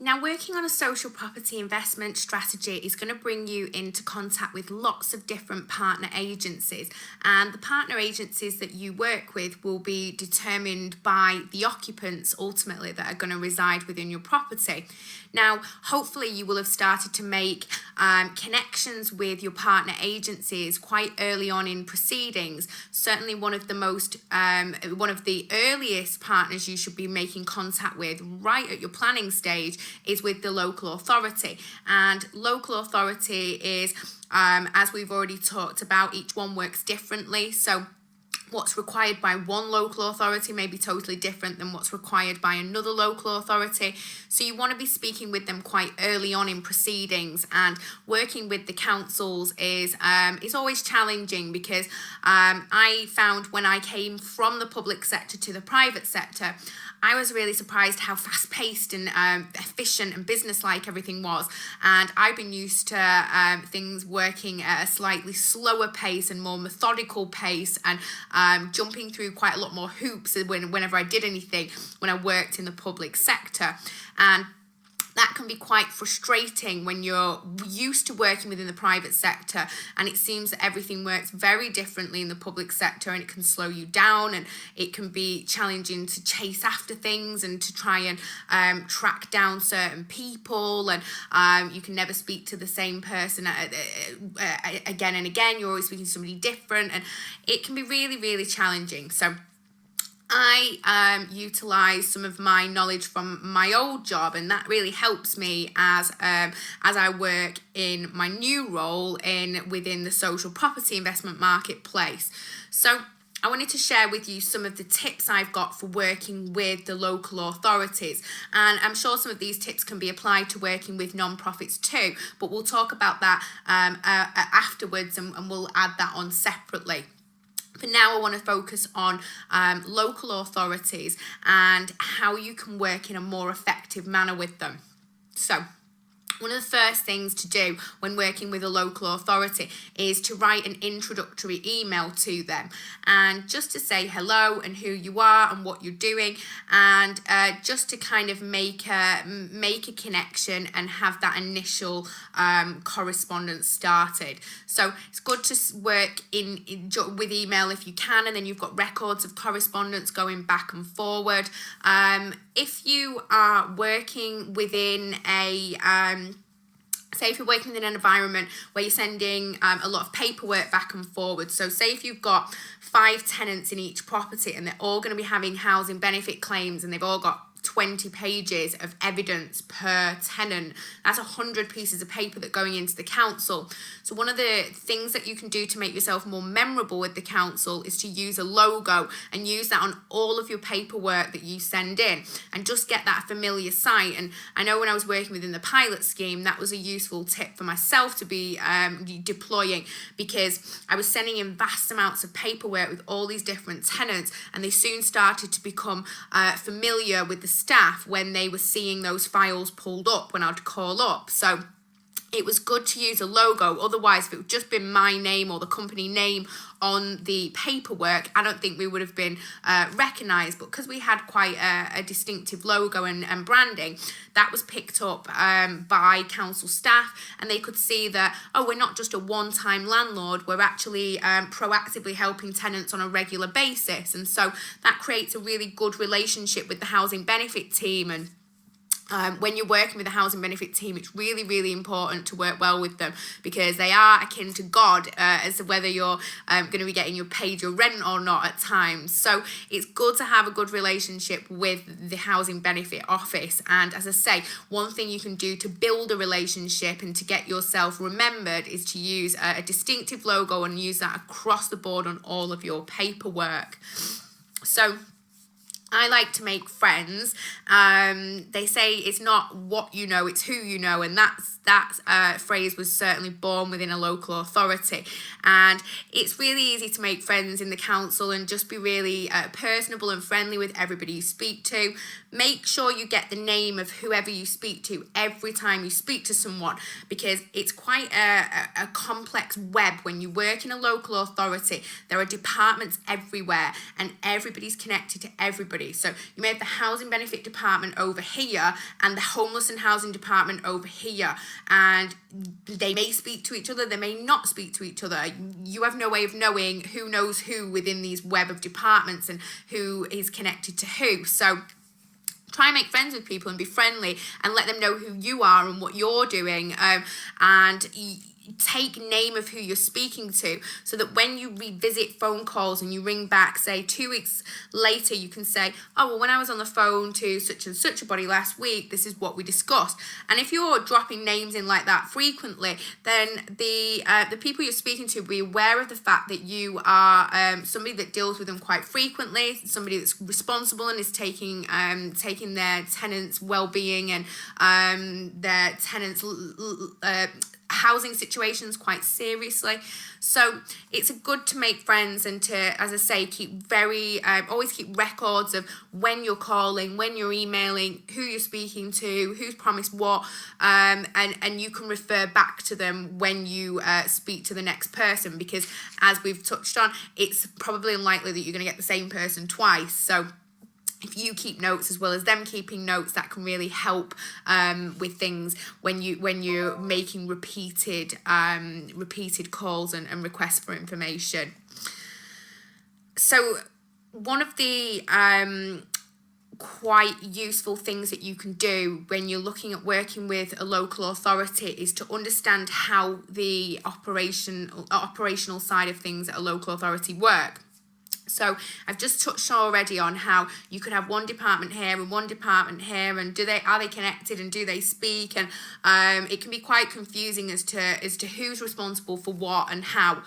Now, working on a social property investment strategy is going to bring you into contact with lots of different partner agencies, and the partner agencies that you work with will be determined by the occupants ultimately that are going to reside within your property. Now, hopefully you will have started to make connections with your partner agencies quite early on in proceedings. Certainly one of the earliest partners you should be making contact with right at your planning stage is with the local authority. And local authority is, as we've already talked about, each one works differently. So what's required by one local authority may be totally different than what's required by another local authority. So you want to be speaking with them quite early on in proceedings, and working with the councils is always challenging because I found when I came from the public sector to the private sector, I was really surprised how fast-paced and efficient and business-like everything was. And I've been used to things working at a slightly slower pace and more methodical pace, and jumping through quite a lot more hoops whenever I did anything when I worked in the public sector. And that can be quite frustrating when you're used to working within the private sector and it seems that everything works very differently in the public sector, and it can slow you down, and it can be challenging to chase after things and to try and track down certain people, and you can never speak to the same person again and again. You're always speaking to somebody different, and it can be really, really challenging. So I utilise some of my knowledge from my old job, and that really helps me as I work in my new role within the social property investment marketplace. So I wanted to share with you some of the tips I've got for working with the local authorities, and I'm sure some of these tips can be applied to working with non-profits too, but we'll talk about that afterwards, and we'll add that on separately. For now, I want to focus on local authorities and how you can work in a more effective manner with them. So, one of the first things to do when working with a local authority is to write an introductory email to them, and just to say hello and who you are and what you're doing, and just to kind of make a connection and have that initial correspondence started. So it's good to work with email if you can, and then you've got records of correspondence going back and forward. If you are working within say if you're working in an environment where you're sending a lot of paperwork back and forward, so say if you've got 5 tenants in each property and they're all going to be having housing benefit claims and they've all got 20 pages of evidence per tenant, that's 100 pieces of paper that are going into the council. So one of the things that you can do to make yourself more memorable with the council is to use a logo and use that on all of your paperwork that you send in, and just get that familiar sight. And I know when I was working within the pilot scheme, that was a useful tip for myself to be deploying, because I was sending in vast amounts of paperwork with all these different tenants, and they soon started to become familiar with the staff when they were seeing those files pulled up when I'd call up. So it was good to use a logo. Otherwise, if it had just been my name or the company name on the paperwork, I don't think we would have been recognised. But because we had quite a distinctive logo and branding, that was picked up by council staff, and they could see that, oh, we're not just a one-time landlord, we're actually proactively helping tenants on a regular basis. And so that creates a really good relationship with the housing benefit team. And when you're working with a housing benefit team, it's really, really important to work well with them, because they are akin to God as to whether you're going to be getting paid your rent or not at times. So it's good to have a good relationship with the housing benefit office. And as I say, one thing you can do to build a relationship and to get yourself remembered is to use a distinctive logo and use that across the board on all of your paperwork. So I like to make friends. They say it's not what you know, it's who you know, and that phrase was certainly born within a local authority. And it's really easy to make friends in the council and just be really personable and friendly with everybody you speak to. Make sure you get the name of whoever you speak to every time you speak to someone, because it's quite a complex web when you work in a local authority. There are departments everywhere and everybody's connected to everybody. everybody. So you may have the housing benefit department over here and the homeless and housing department over here, and they may speak to each other, they may not speak to each other. You have no way of knowing who knows who within these web of departments and who is connected to who. So try and make friends with people and be friendly and let them know who you are and what you're doing, and take name of who you're speaking to, so that when you revisit phone calls and you ring back, say 2 weeks later, you can say, oh, well, when I was on the phone to such and such a body last week, this is what we discussed. And if you're dropping names in like that frequently, then the people you're speaking to will be aware of the fact that you are somebody that deals with them quite frequently, somebody that's responsible and is taking their tenants' well-being and their tenants' housing situations quite seriously. So it's good to make friends and to, as I say, always keep records of when you're calling, when you're emailing, who you're speaking to, who's promised what, and you can refer back to them when you speak to the next person, because as we've touched on, it's probably unlikely that you're going to get the same person twice. So if you keep notes as well as them keeping notes, that can really help with things when you're making repeated calls and requests for information. So one of the quite useful things that you can do when you're looking at working with a local authority is to understand how the operational side of things at a local authority work. So I've just touched already on how you could have one department here and one department here, and are they connected and do they speak? And it can be quite confusing as to who's responsible for what and how.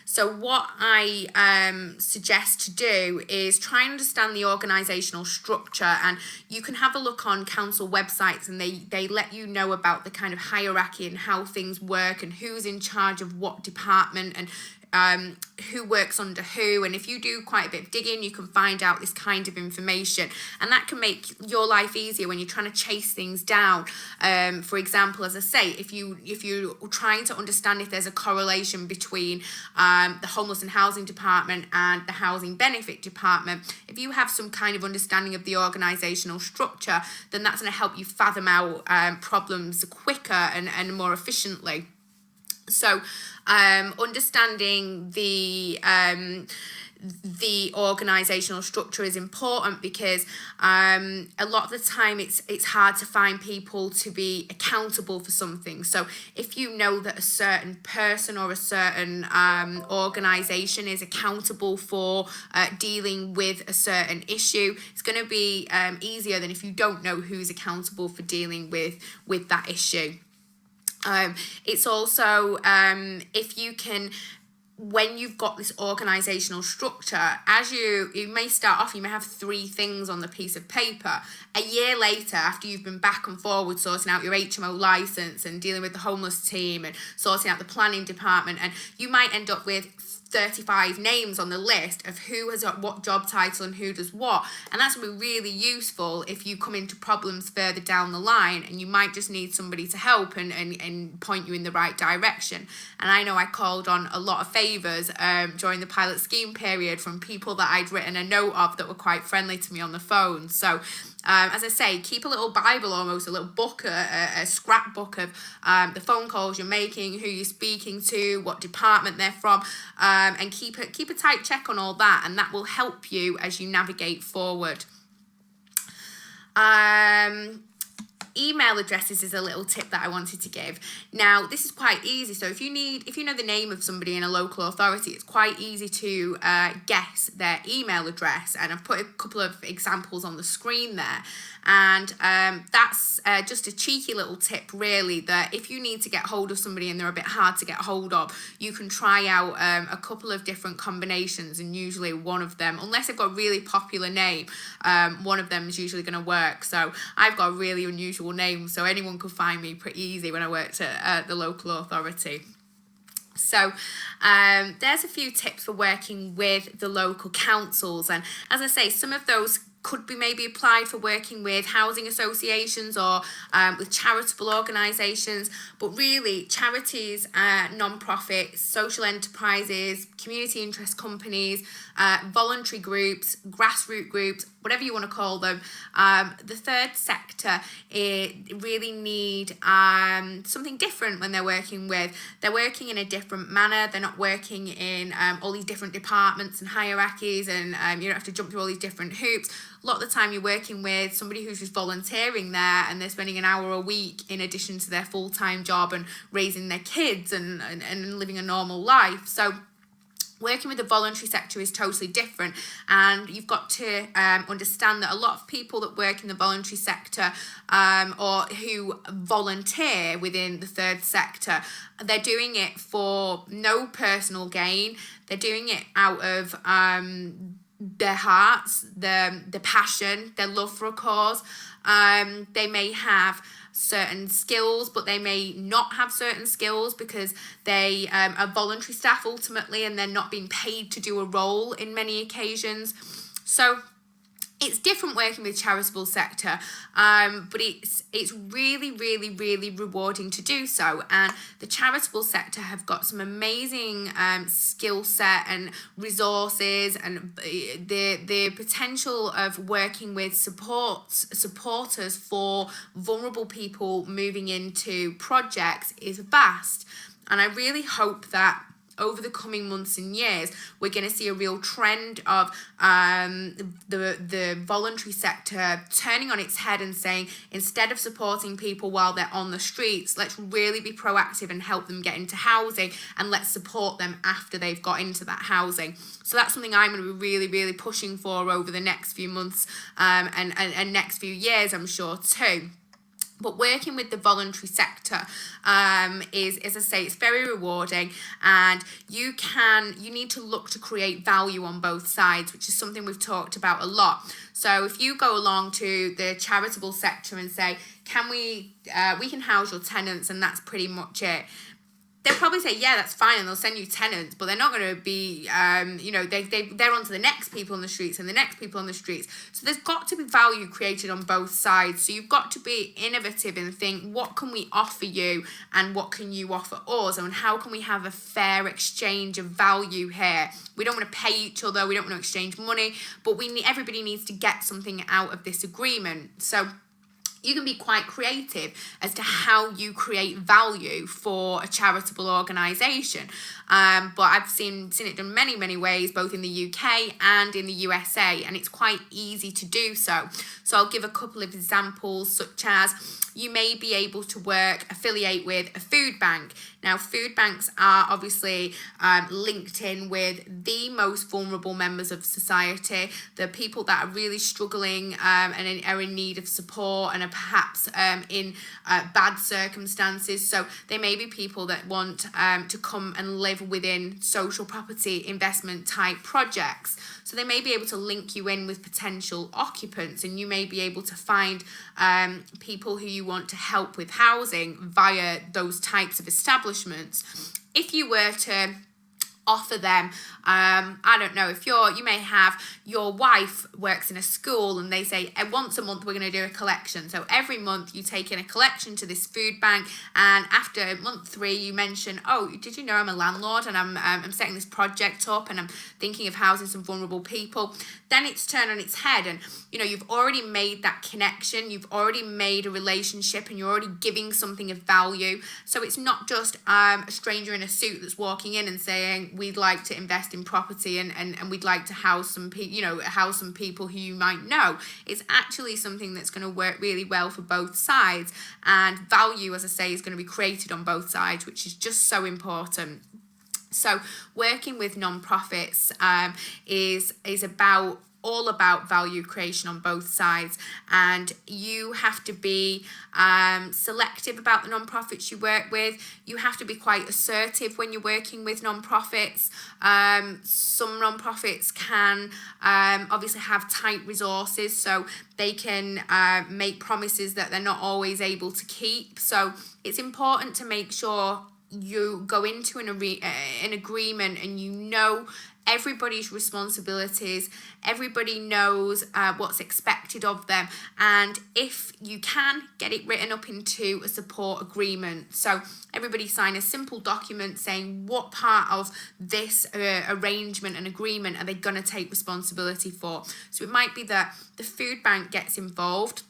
So what I suggest to do is try and understand the organisational structure, and you can have a look on council websites and they let you know about the kind of hierarchy and how things work and who's in charge of what department and who works under who. And if you do quite a bit of digging, you can find out this kind of information, and that can make your life easier when you're trying to chase things down. For example, as I say, if you're trying to understand if there's a correlation between the homeless and housing department and the housing benefit department, if you have some kind of understanding of the organisational structure, then that's going to help you fathom out problems quicker and more efficiently. So understanding the organisational structure is important, because a lot of the time it's hard to find people to be accountable for something. So if you know that a certain person or a certain organisation is accountable for dealing with a certain issue, it's going to be easier than if you don't know who's accountable for dealing with that issue. It's also, if you can, when you've got this organisational structure, as you may start off, you may have 3 things on the piece of paper. A year later, after you've been back and forward sorting out your HMO licence and dealing with the homeless team and sorting out the planning department, and you might end up with 35 names on the list of who has got what job title and who does what. And that's going to be really useful if you come into problems further down the line and you might just need somebody to help and point you in the right direction. And I know I called on a lot of favours during the pilot scheme period from people that I'd written a note of that were quite friendly to me on the phone. So as I say, keep a little Bible, almost a little book, a scrapbook of the phone calls you're making, who you're speaking to, what department they're from, and keep a tight check on all that, and that will help you as you navigate forward. Email addresses is a little tip that I wanted to give. Now, this is quite easy. So if you know the name of somebody in a local authority, it's quite easy to guess their email address. And I've put a couple of examples on the screen there. And that's just a cheeky little tip, really, that if you need to get hold of somebody and they're a bit hard to get hold of, you can try out a couple of different combinations, and usually one of them, unless they've got a really popular name, one of them is usually going to work. So I've got a really unusual name, so anyone could find me pretty easy when I worked at the local authority. So there's a few tips for working with the local councils, and as I say, some of those could be maybe applied for working with housing associations or with charitable organisations. But really, charities, non-profits, social enterprises, community interest companies, voluntary groups, grassroots groups, whatever you want to call them, the third sector, it really need something different when they're working with. They're working in a different manner. They're not working in all these different departments and hierarchies, and you don't have to jump through all these different hoops. A lot of the time you're working with somebody who's just volunteering there, and they're spending an hour a week in addition to their full-time job and raising their kids and living a normal life. So working with the voluntary sector is totally different, and you've got to understand that a lot of people that work in the voluntary sector or who volunteer within the third sector, they're doing it for no personal gain. They're doing it out of their hearts, their passion, their love for a cause. They may have certain skills, but they may not have certain skills because they are voluntary staff ultimately, and they're not being paid to do a role in many occasions. So it's different working with charitable sector, but it's really, really, really rewarding to do so. And the charitable sector have got some amazing skill set and resources, and the potential of working with supporters for vulnerable people moving into projects is vast. And I really hope that over the coming months and years, we're going to see a real trend of the voluntary sector turning on its head and saying, instead of supporting people while they're on the streets, let's really be proactive and help them get into housing, and let's support them after they've got into that housing. So that's something I'm going to be really, really pushing for over the next few months and next few years, I'm sure too. But working with the voluntary sector is, as I say, it's very rewarding, and you need to look to create value on both sides, which is something we've talked about a lot. So if you go along to the charitable sector and say, we can house your tenants and that's pretty much it, they'll probably say, yeah, that's fine, and they'll send you tenants, but they're not going to be, they're on to the next people on the streets and the next people on the streets. So there's got to be value created on both sides. So you've got to be innovative and think, what can we offer you and what can you offer us, and how can we have a fair exchange of value here? We don't want to pay each other, we don't want to exchange money, but everybody needs to get something out of this agreement. So you can be quite creative as to how you create value for a charitable organisation. But I've seen it done many, many ways, both in the UK and in the USA, and it's quite easy to do so. So I'll give a couple of examples, such as you may be able to affiliate with a food bank. Now, food banks are obviously linked in with the most vulnerable members of society, the people that are really struggling and are in need of support and are perhaps in bad circumstances. So they may be people that want to come and live within social property investment type projects. So they may be able to link you in with potential occupants, and you may be able to find people who you want to help with housing via those types of establishments. If you were to offer them, I don't know, if you may have your wife works in a school and they say, once a month we're going to do a collection. So every month you take in a collection to this food bank, and after month 3 you mention, oh, did you know I'm a landlord and I'm setting this project up and I'm thinking of housing some vulnerable people. Then it's turned on its head, and you've already made that connection, you've already made a relationship, and you're already giving something of value. So it's not just a stranger in a suit that's walking in and saying, we'd like to invest in property and we'd like to house some people who you might know. It's actually something that's going to work really well for both sides, and value, as I say, is going to be created on both sides, which is just so important. So working with non-profits is all about value creation on both sides, and you have to be selective about the non-profits you work with. You have to be quite assertive when you're working with non-profits. Some non-profits can obviously have tight resources, so they can make promises that they're not always able to keep. So it's important to make sure you go into an agreement and you know everybody's responsibilities, everybody knows what's expected of them, and if you can, get it written up into a support agreement. So everybody sign a simple document saying what part of this arrangement and agreement are they going to take responsibility for. So it might be that the food bank gets involved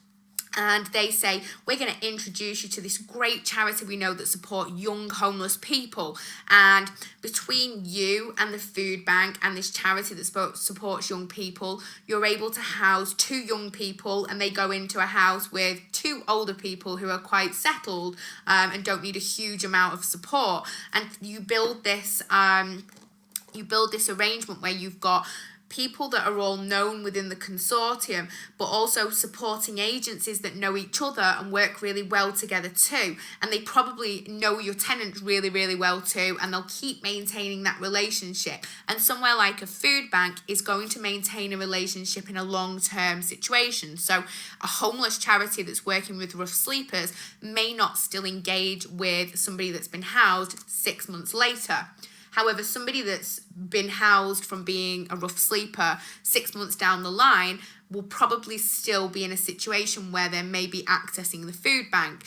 and they say, we're going to introduce you to this great charity we know that support young homeless people. And between you and the food bank and this charity that supports young people, you're able to house 2 young people, and they go into a house with 2 older people who are quite settled and don't need a huge amount of support. And you build this arrangement where you've got people that are all known within the consortium, but also supporting agencies that know each other and work really well together too. And they probably know your tenants really, really well too, and they'll keep maintaining that relationship. And somewhere like a food bank is going to maintain a relationship in a long-term situation. So a homeless charity that's working with rough sleepers may not still engage with somebody that's been housed 6 months later. However, somebody that's been housed from being a rough sleeper 6 months down the line will probably still be in a situation where they may be accessing the food bank.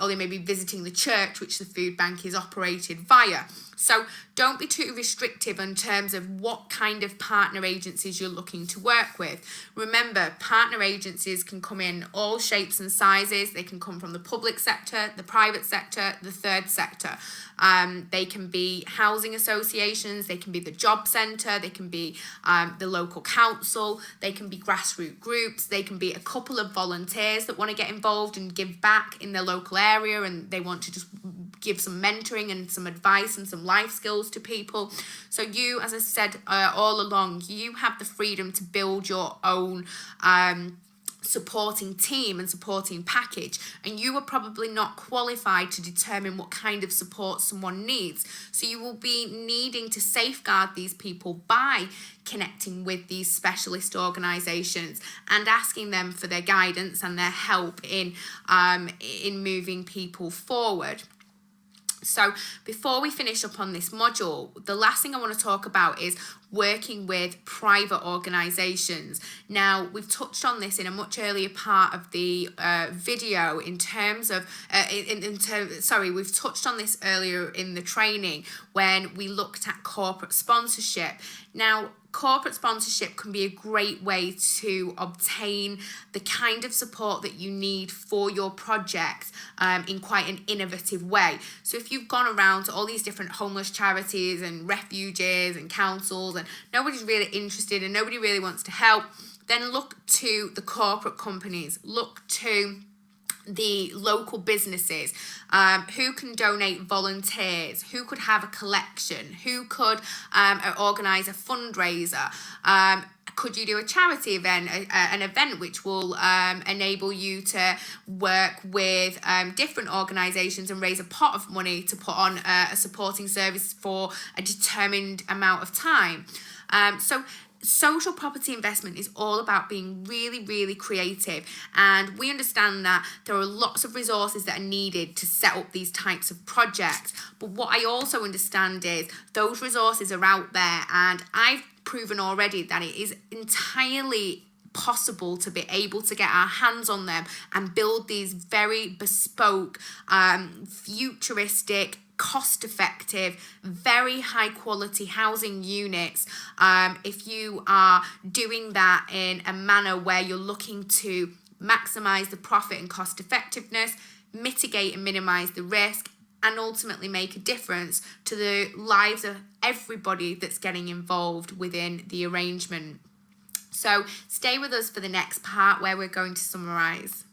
Or they may be visiting the church, which the food bank is operated via. So don't be too restrictive in terms of what kind of partner agencies you're looking to work with. Remember, partner agencies can come in all shapes and sizes. They can come from the public sector, the private sector, the third sector. They can be housing associations, they can be the job centre, they can be the local council, they can be grassroots groups, they can be a couple of volunteers that want to get involved and give back in their local area, and they want to just give some mentoring and some advice and some life skills to people. So you, as I said all along, you have the freedom to build your own supporting team and supporting package, and you are probably not qualified to determine what kind of support someone needs. So you will be needing to safeguard these people by connecting with these specialist organisations and asking them for their guidance and their help in moving people forward. So before we finish up on this module, the last thing I want to talk about is working with private organisations. Now, we've touched on this in a much earlier part of the video in terms of, we've touched on this earlier in the training when we looked at corporate sponsorship. Now, corporate sponsorship can be a great way to obtain the kind of support that you need for your project in quite an innovative way. So if you've gone around to all these different homeless charities and refuges and councils and nobody's really interested and nobody really wants to help, then look to the corporate companies, look to the local businesses who can donate volunteers, who could have a collection, who could organise a fundraiser. Could you do a charity event, an event which will enable you to work with different organisations and raise a pot of money to put on a supporting service for a determined amount of time? So social property investment is all about being really, really creative, and we understand that there are lots of resources that are needed to set up these types of projects. But what I also understand is those resources are out there, and I've proven already that it is entirely possible to be able to get our hands on them and build these very bespoke, futuristic, cost-effective, very high-quality housing units. If you are doing that in a manner where you're looking to maximise the profit and cost-effectiveness, mitigate and minimise the risk, and ultimately make a difference to the lives of everybody that's getting involved within the arrangement. So stay with us for the next part where we're going to summarise.